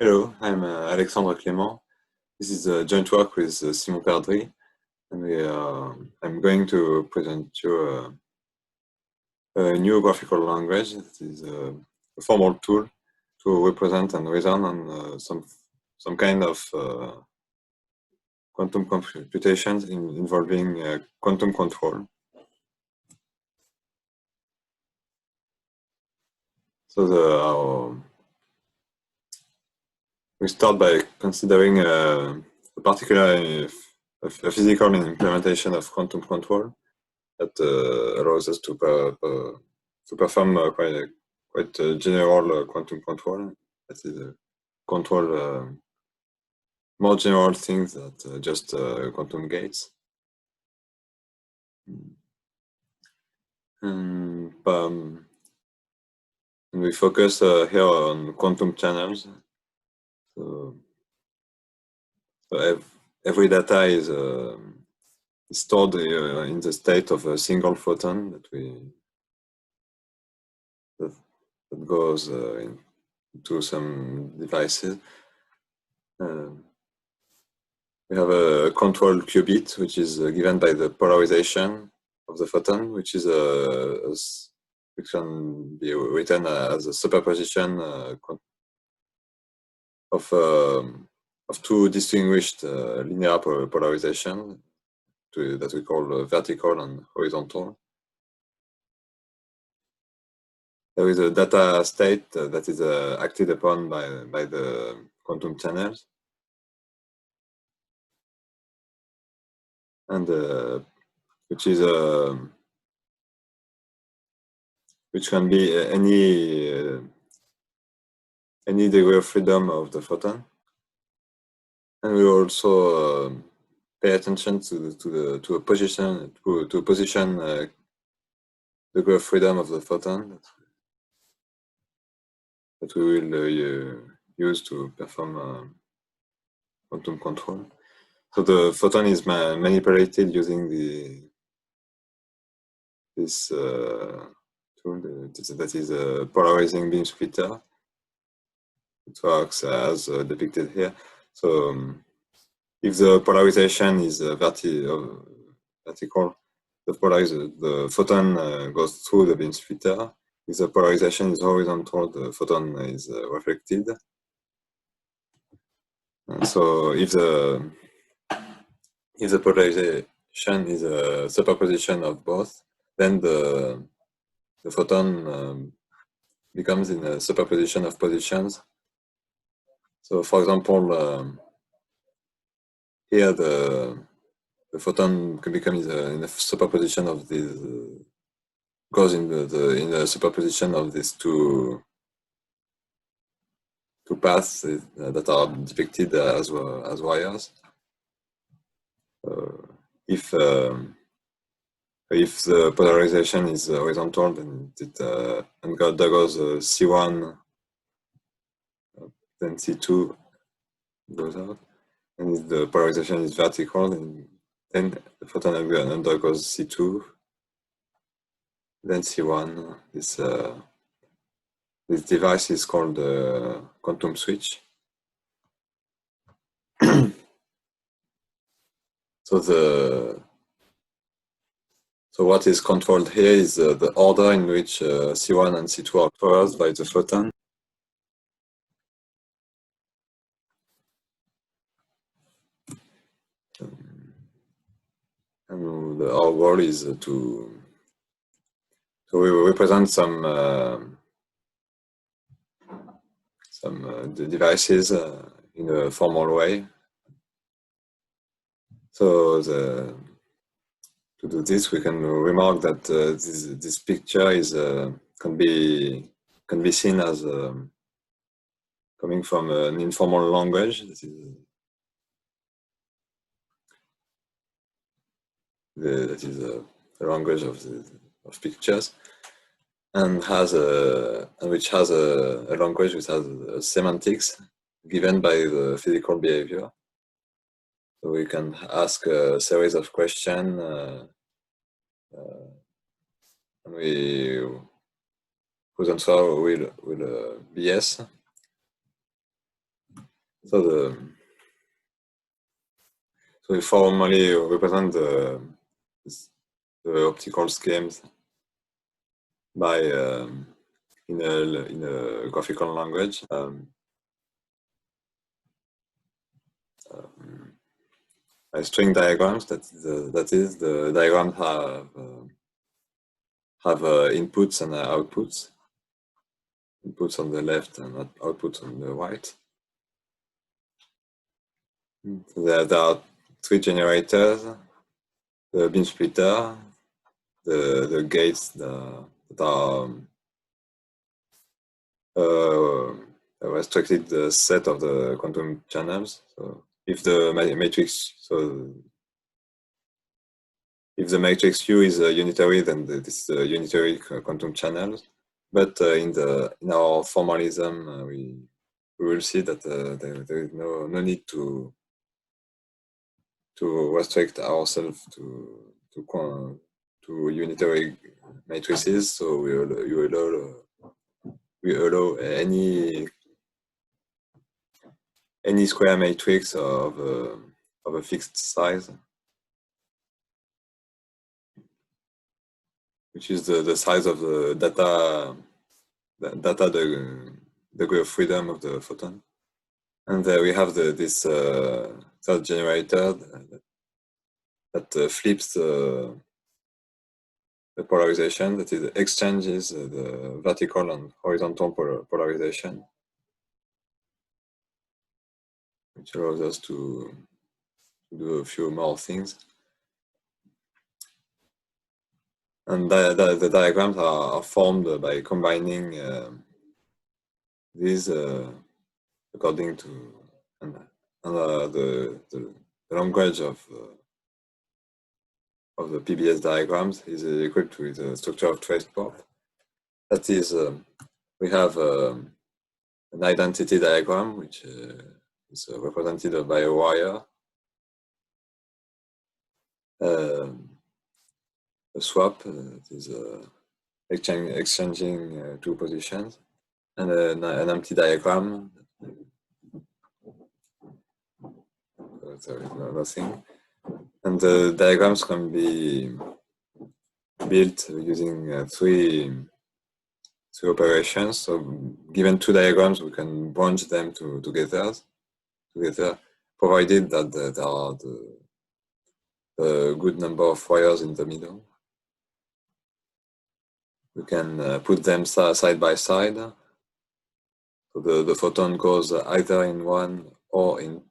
Hello, I'm Alexandre Clément. This is a joint work with Simon Perdrix, and I'm going to present you a new graphical language that is a formal tool to represent and reason on some kind of quantum computations involving quantum control. So we start by considering a particular a physical implementation of quantum control that allows us to perform quite general quantum control. That is control more general things that just quantum gates. And we focus here on quantum channels. So every data is stored in the state of a single photon that goes into some devices. We have a control qubit, which is given by the polarization of the photon, which can be written as a superposition of two distinguished linear polarization that we call vertical and horizontal. There is a data state that is acted upon by the quantum channels, and which can be any degree of freedom of the photon. And we also pay attention to a position degree of freedom of the photon that we will use to perform quantum control. So the photon is manipulated using this tool that is a polarizing beam splitter. It works as depicted here. So if the polarization is vertical, the photon goes through the beam splitter. If the polarization is horizontal, the photon is reflected. And so if the polarization is a superposition of both, then the photon becomes in a superposition of positions. So, for example, here the photon can become in a superposition of these goes in the superposition of these two paths that are depicted as wires. If the polarization is horizontal, then there goes C1, then C2 goes out. And if the polarization is vertical, then the photon undergoes C2, then C1. This device is called the quantum switch. So what is controlled here is the order in which C1 and C2 are traversed by the photon. And our goal is to represent some devices in a formal way. So to do this, we can remark that this picture can be seen as coming from an informal language. That is the language of pictures, and which has a language which has semantics given by the physical behavior. So we can ask a series of questions, and whose answer will be yes. So we formally represent the optical schemes by in a graphical language. String diagrams. That is the diagrams have inputs and outputs. Inputs on the left and outputs on the right. There are three generators: the beam splitter, the gates that are a restricted set of the quantum channels. So if the matrix, if the matrix U is unitary, then this is a unitary quantum channel. But in our formalism, we will see that there is no need to restrict ourselves to unitary matrices. So we allow any square matrix of a fixed size, which is the size of the degree of freedom of the photon. And we have this third generator that flips the polarization, that is exchanges the vertical and horizontal polarization, which allows us to do a few more things. And the diagrams are formed by combining these according to the language of the PBS diagrams is equipped with the structure of trace pop. That is, we have an identity diagram, which is represented by a wire, a swap, is exchanging two positions, and an empty diagram. There is nothing. And the diagrams can be built using three operations. So given two diagrams, we can branch them together, provided that there are a good number of wires in the middle. We can put them side by side. So the photon goes either in one or in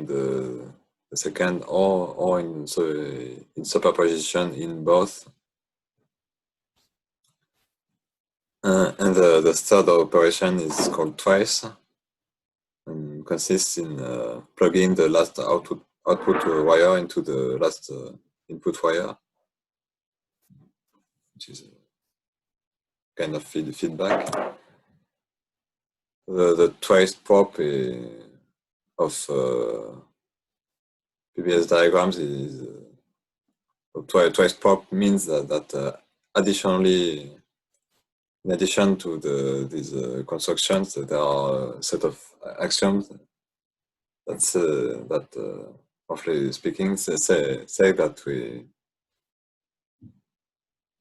the second, or in superposition in both. And the third operation is called trace, and consists in plugging the last output wire into the last input wire, which is a kind of feedback. The trace prop of PBS diagrams is trace prop means that additionally, in addition to these constructions, there are a set of axioms that roughly speaking say that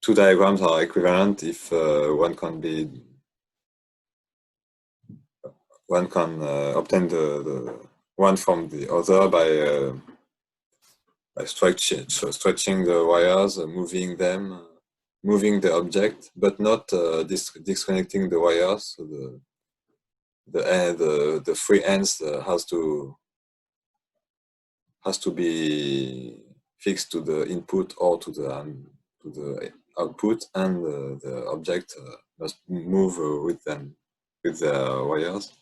two diagrams are equivalent if one can obtain the one from the other by stretching the wires, moving the object, but not disconnecting the wires. So the free ends has to be fixed to the input or to the output, and the object must move with them, with the wires.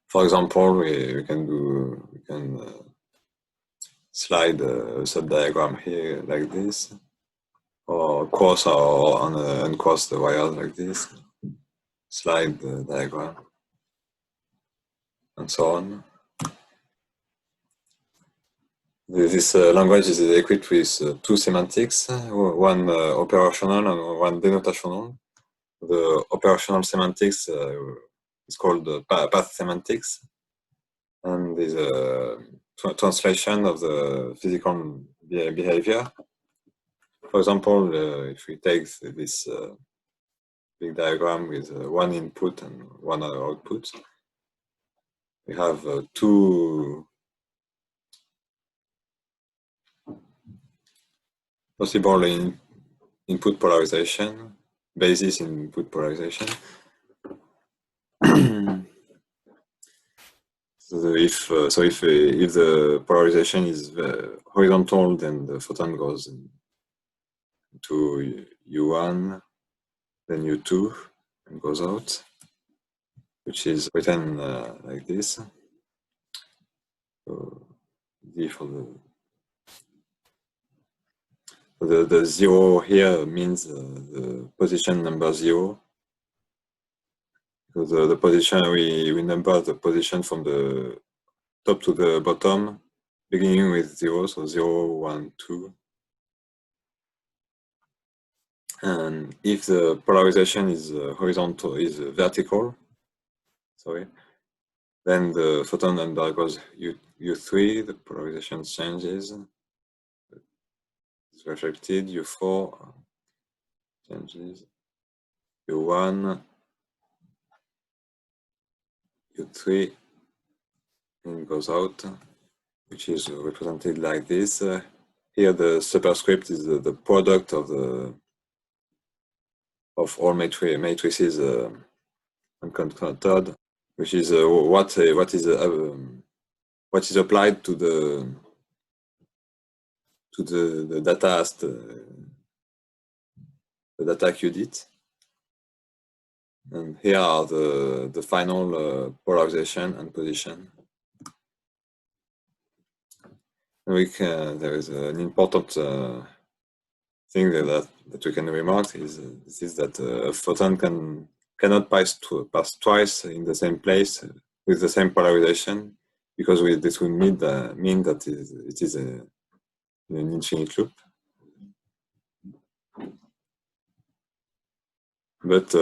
For example, we can slide a sub-diagram here like this, or cross or uncross the wires like this, slide the diagram, and so on. This language is equipped with two semantics, one operational and one denotational. The operational semantics it's called path semantics, and is a translation of the physical behavior. For example, if we take this big diagram with one input and one other output, we have two possible input polarization, basis in input polarization. So if the polarization is horizontal, then the photon goes to U1, then U2, and goes out, which is written like this. So D for the zero here means the position number 0. So the position, we number the position from the top to the bottom, beginning with 0, so 0, 1, 2. And if the polarization is horizontal, is vertical, sorry, then the photon undergoes U3, the polarization changes, it's reflected, U4 changes, U1, U3, and goes out, which is represented like this. Here the superscript is the product of all matrices uncontrolled, which is what is applied to the data as the data qubit. And here are the final polarization and position. And there is an important thing that we can remark is that a photon cannot pass twice in the same place with the same polarization, because this will mean that it is an infinite loop. But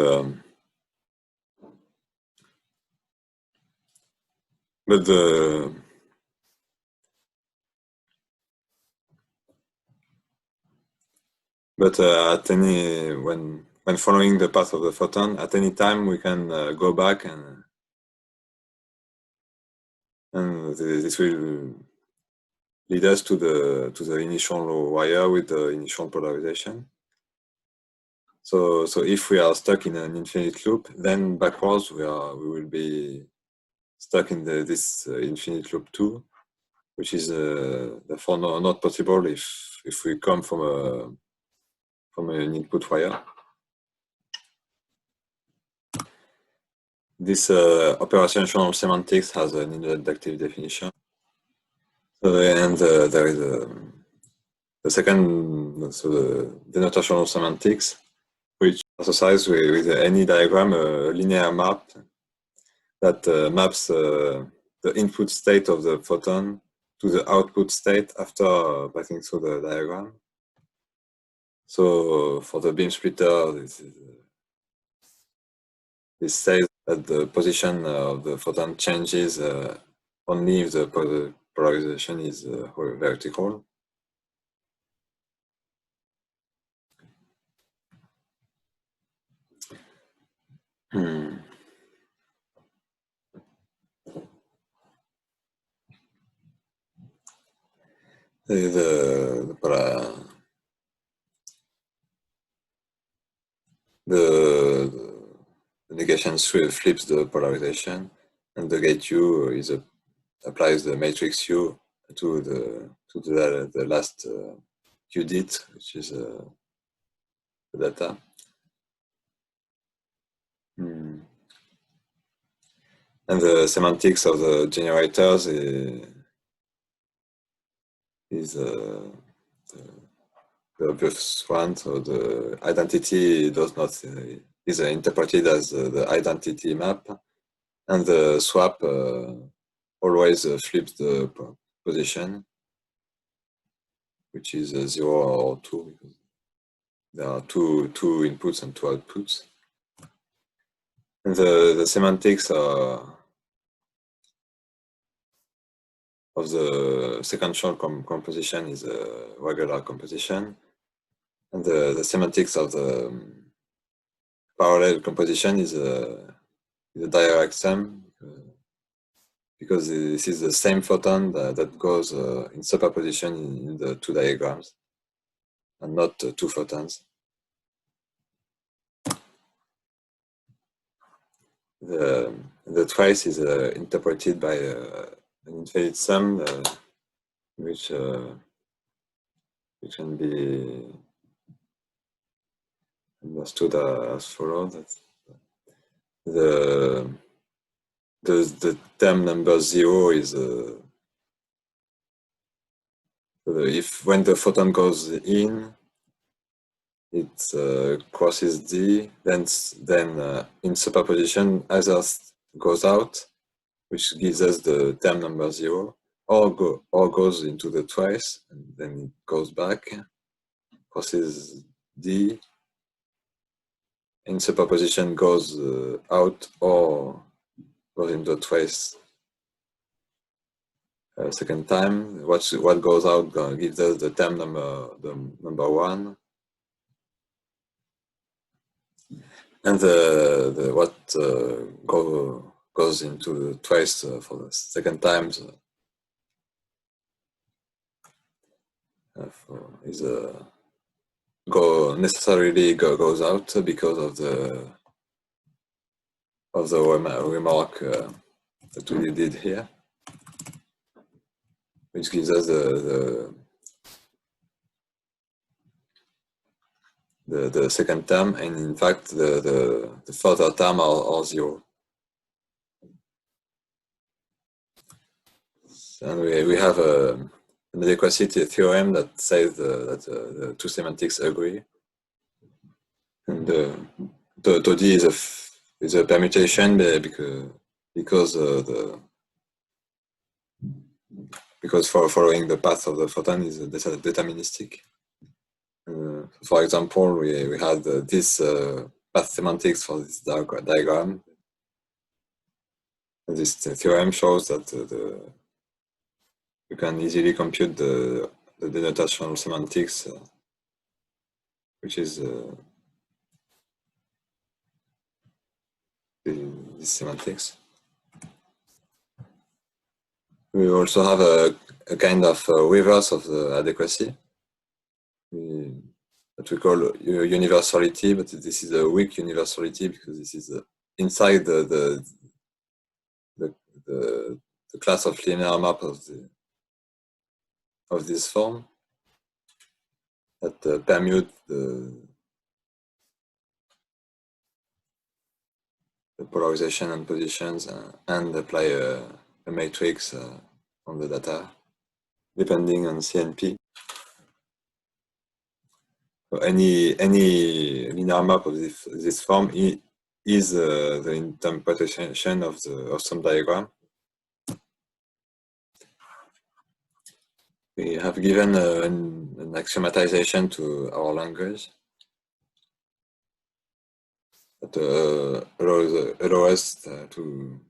at any when following the path of the photon, at any time we can go back and this will lead us to the initial wire with the initial polarization. So if we are stuck in an infinite loop, then backwards we will be stuck in this infinite loop too, which is therefore not possible if we come from an input wire. This operational semantics has an inductive definition. And there is the second, so the denotational semantics, which associates with any diagram a linear map that maps the input state of the photon to the output state after passing through the diagram. So for the beam splitter, this says that the position of the photon changes only if the polarization is vertical. The negation flips the polarization, and the gate U applies the matrix U to the last qubit, which is the data. And the semantics of the generators is the obvious one. So the identity does not is interpreted as the identity map, and the swap always flips the position, which is 0 or 2, because there are two inputs and 2 outputs. And the semantics of the sequential composition is a regular composition, and the semantics of the parallel composition is a direct sum, because this is the same photon that goes in superposition in the two diagrams, and not two photons. The trace is interpreted by an infinite sum, which can be understood as follows. The term number 0 is if when the photon goes in, it crosses D, then in superposition either goes out, which gives us the term number 0, or goes into the trace, and then it goes back, crosses D, in superposition goes out, or goes into the trace second time. What goes out gives us the term number 1, and what goes into the trace for the second time is necessarily goes out because of the remark that we did here, which gives us the second term, and in fact the further term are 0. And we have an adequacy theorem that says that the two semantics agree, and the D is a permutation because following the path of the photon is deterministic. For example, we had this path semantics for this diagram. And this theorem shows that you can easily compute the denotational semantics, which is this semantics. We also have a kind of reverse of the adequacy that we call universality, but this is a weak universality because this is inside the class of linear map of this form that permute the polarization and positions and apply a matrix on the data depending on CNP. So any linear map of this form is the interpretation of some diagram. We have given an axiomatization to our language that allows us to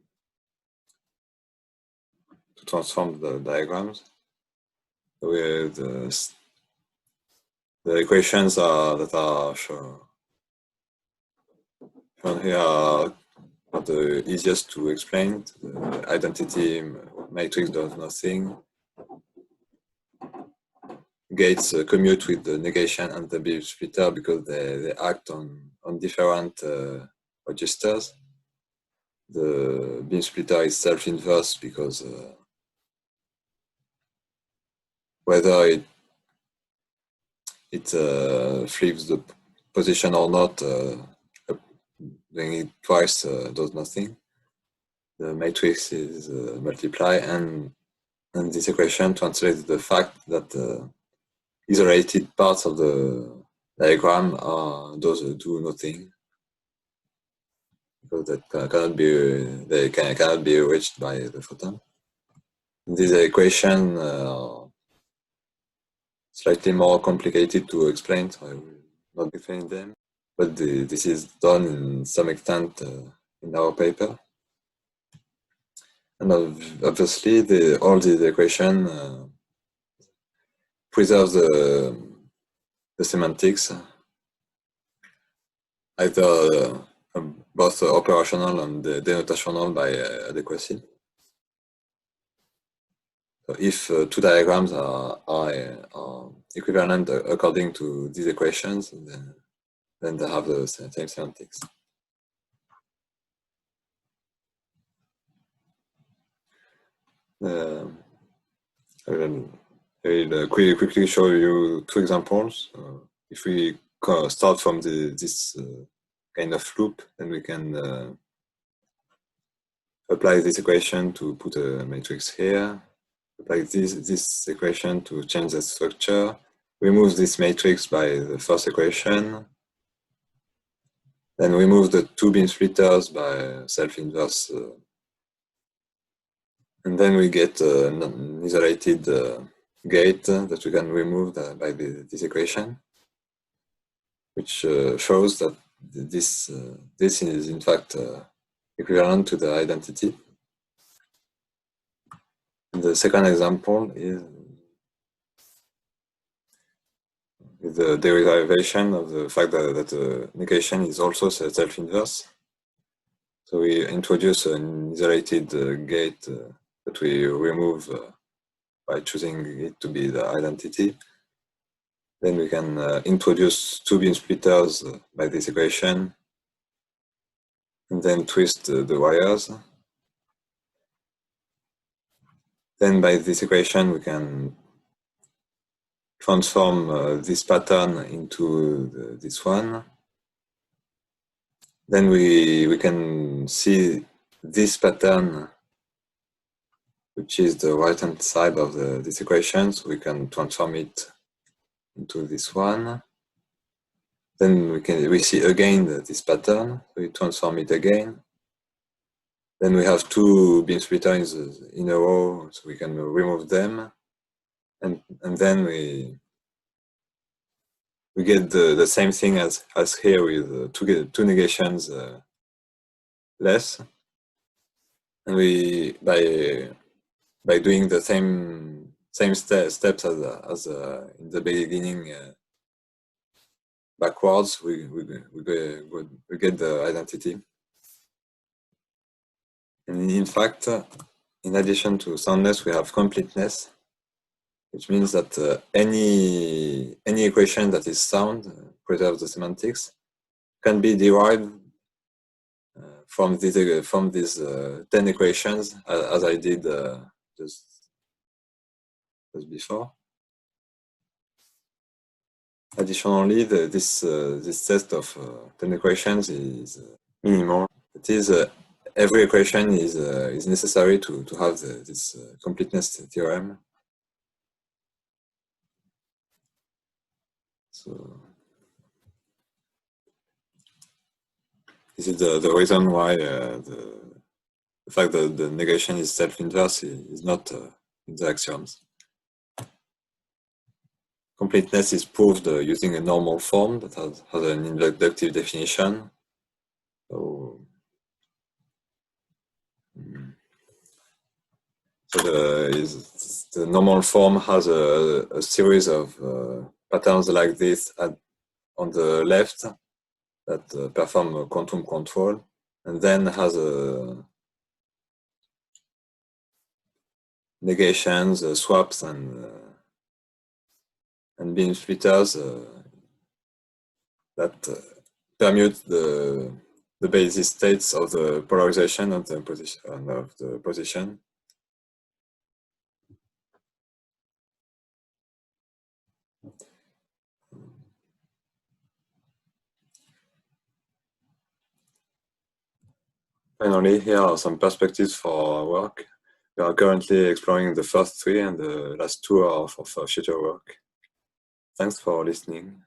transform the diagrams. The equations that are shown here are the easiest to explain. The identity matrix does nothing. Gates commute with the negation and the beam splitter because they act on different registers. The beam splitter is self-inverse because whether it flips the position or not, doing it twice does nothing. The matrix is multiply, and this equation translates the fact that isolated parts of the diagram do nothing because they cannot be reached by the photon. This equation slightly more complicated to explain, so I will not explain them. But this is done in some extent in our paper. And obviously, all the equation preserves the semantics, either both operational and denotational by adequacy. So if two diagrams are equivalent according to these equations, then they have the same semantics. I will quickly show you two examples. If we start from this kind of loop, then we can apply this equation to put a matrix here, apply this equation to change the structure, remove this matrix by the first equation, then remove the two beam splitters by self-inverse, and then we get an isolated gate that we can remove by this equation, which shows that this is in fact equivalent to the identity. And the second example is the derivation of the fact that the negation is also self-inverse. So we introduce an isolated gate that we remove by choosing it to be the identity. Then we can introduce two beam splitters by this equation, and then twist the wires. Then by this equation, we can transform this pattern into this one. Then we can see this pattern, which is the right-hand side of this equation, so we can transform it into this one. Then we see again this pattern, we transform it again. Then we have two beam splitters in a row, so we can remove them, and then we get the same thing as here with two negations less, and we by doing the same steps as in the beginning backwards, we get the identity. And in fact, in addition to soundness, we have completeness, which means that any equation that is sound, preserves the semantics, can be derived from these 10 equations, as I did just before. Additionally, this set of 10 equations is minimal. It is every equation is necessary to have this completeness theorem. So this is the reason why the fact that the negation is self-inverse is not in the axioms. Completeness is proved using a normal form that has an inductive definition. So the normal form has a series of patterns like this on the left that perform a quantum control, and then has negations, swaps, and beam splitters that permute the basis states of the polarization of the position. Finally, here are some perspectives for our work. We are currently exploring the first three, and the last two are for future work. Thanks for listening.